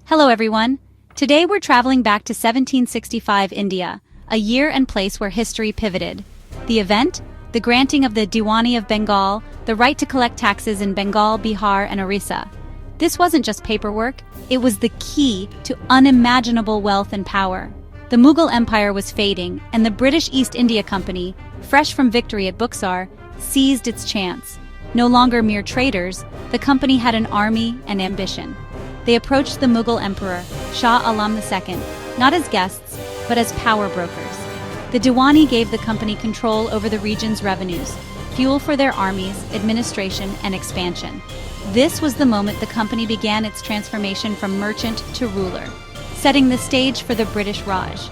Hello everyone. Today we're traveling back to 1765 India, a year and place where history pivoted. The event? The granting of the Diwani of Bengal, the right to collect taxes in Bengal, Bihar, and Orissa. This wasn't just paperwork, it was the key to unimaginable wealth and power. The Mughal Empire was fading, and the British East India Company, fresh from victory at Buxar, seized its chance. No longer mere traders, the company had an army and ambition. They approached the Mughal Emperor, Shah Alam II, not as guests, but as power brokers. The Diwani gave the company control over the region's revenues, fuel for their armies, administration, and expansion. This was the moment the company began its transformation from merchant to ruler, setting the stage for the British Raj.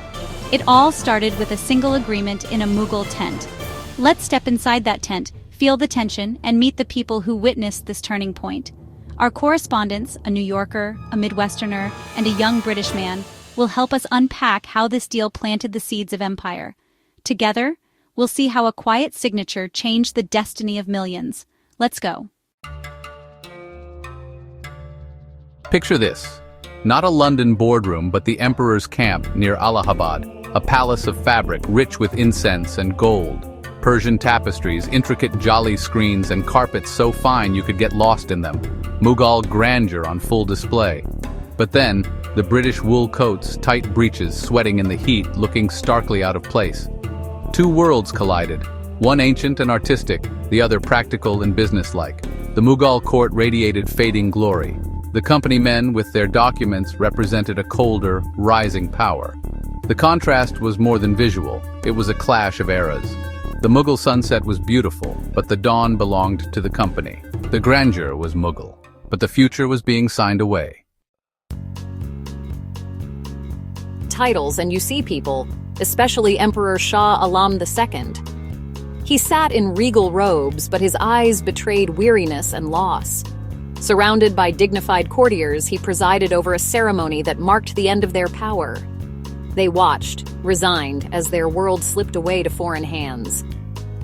It all started with a single agreement in a Mughal tent. Let's step inside that tent, feel the tension, and meet the people who witnessed this turning point. Our correspondents, a New Yorker, a Midwesterner, and a young British man, will help us unpack how this deal planted the seeds of empire. Together, we'll see how a quiet signature changed the destiny of millions. Let's go. Picture this. Not a London boardroom, but the emperor's camp near Allahabad, a palace of fabric rich with incense and gold. Persian tapestries, intricate jolly screens, and carpets so fine you could get lost in them. Mughal grandeur on full display. But then, the British wool coats, tight breeches, sweating in the heat, looking starkly out of place. Two worlds collided, one ancient and artistic, the other practical and businesslike. The Mughal court radiated fading glory. The company men, with their documents, represented a colder, rising power. The contrast was more than visual, it was a clash of eras. The Mughal sunset was beautiful, but the dawn belonged to the company. The grandeur was Mughal, but the future was being signed away. Titles and you see people, especially Emperor Shah Alam II. He sat in regal robes, but his eyes betrayed weariness and loss. Surrounded by dignified courtiers, he presided over a ceremony that marked the end of their power. They watched, resigned, as their world slipped away to foreign hands.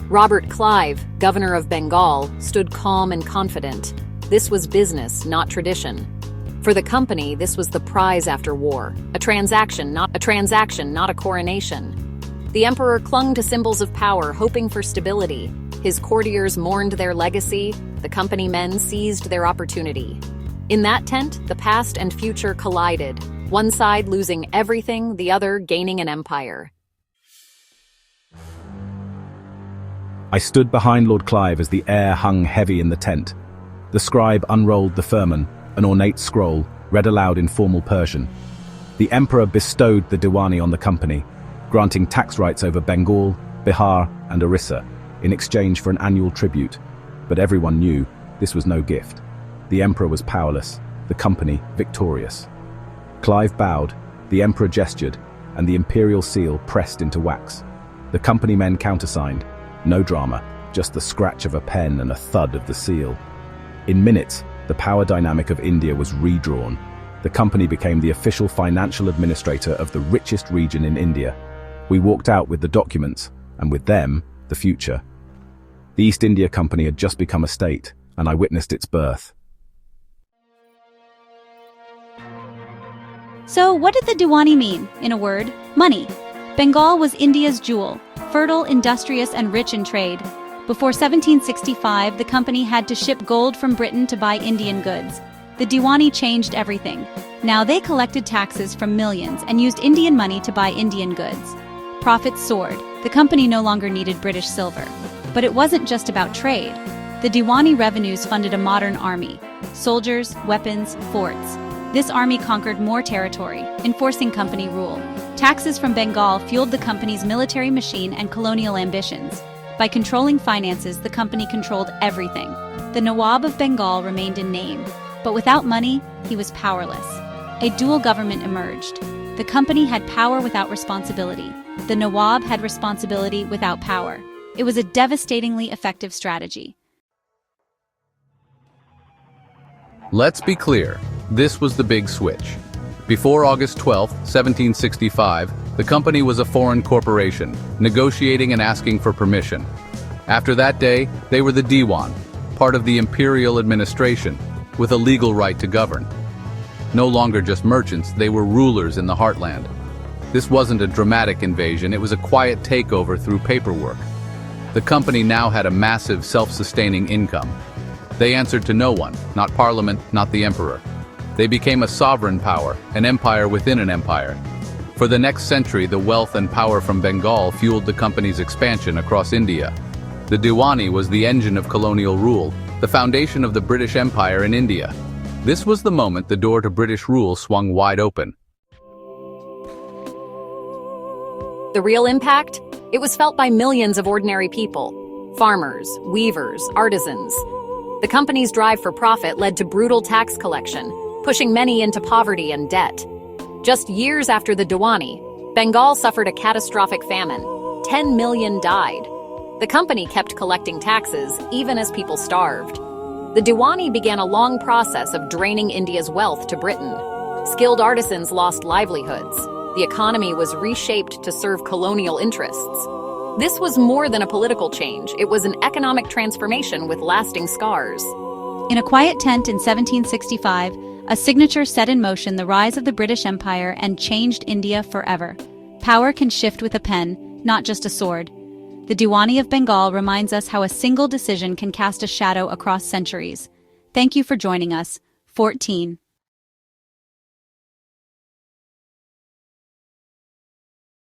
Robert Clive, governor of Bengal, stood calm and confident. This was business, not tradition. For the company, this was the prize after war. A transaction, not a coronation. The emperor clung to symbols of power, hoping for stability. His courtiers mourned their legacy. The company men seized their opportunity. In that tent, the past and future collided. One side losing everything, the other gaining an empire. I stood behind Lord Clive as the air hung heavy in the tent. The scribe unrolled the firman, an ornate scroll, read aloud in formal Persian. The emperor bestowed the Diwani on the company, granting tax rights over Bengal, Bihar, and Orissa, in exchange for an annual tribute. But everyone knew this was no gift. The emperor was powerless, the company victorious. Clive bowed, the emperor gestured, and the imperial seal pressed into wax. The company men countersigned. No drama, just the scratch of a pen and a thud of the seal. In minutes, the power dynamic of India was redrawn. The company became the official financial administrator of the richest region in India. We walked out with the documents, and with them, the future. The East India Company had just become a state, and I witnessed its birth. So what did the Diwani mean? In a word, money. Bengal was India's jewel, fertile, industrious, and rich in trade. Before 1765, the company had to ship gold from Britain to buy Indian goods. The Diwani changed everything. Now they collected taxes from millions and used Indian money to buy Indian goods. Profits soared. The company no longer needed British silver. But it wasn't just about trade. The Diwani revenues funded a modern army. Soldiers, weapons, forts. This army conquered more territory, enforcing company rule. Taxes from Bengal fueled the company's military machine and colonial ambitions. By controlling finances, the company controlled everything. The Nawab of Bengal remained in name, but without money, he was powerless. A dual government emerged. The company had power without responsibility. The Nawab had responsibility without power. It was a devastatingly effective strategy. Let's be clear, this was the big switch. Before August 12, 1765, the company was a foreign corporation, negotiating and asking for permission. After that day, they were the Diwan, part of the imperial administration, with a legal right to govern. No longer just merchants, they were rulers in the heartland. This wasn't a dramatic invasion, it was a quiet takeover through paperwork. The company now had a massive, self-sustaining income. They answered to no one, not parliament, not the emperor. They became a sovereign power, an empire within an empire. For the next century, the wealth and power from Bengal fueled the company's expansion across India. The Diwani was the engine of colonial rule, the foundation of the British Empire in India. This was the moment the door to British rule swung wide open. The real impact? It was felt by millions of ordinary people. Farmers, weavers, artisans. The company's drive for profit led to brutal tax collection, pushing many into poverty and debt. Just years after the Diwani, Bengal suffered a catastrophic famine. 10 million died. The company kept collecting taxes, even as people starved. The Diwani began a long process of draining India's wealth to Britain. Skilled artisans lost livelihoods. The economy was reshaped to serve colonial interests. This was more than a political change, it was an economic transformation with lasting scars. In a quiet tent in 1765, a signature set in motion the rise of the British Empire and changed India forever. Power can shift with a pen, not just a sword. The Diwani of Bengal reminds us how a single decision can cast a shadow across centuries. Thank you for joining us. 14.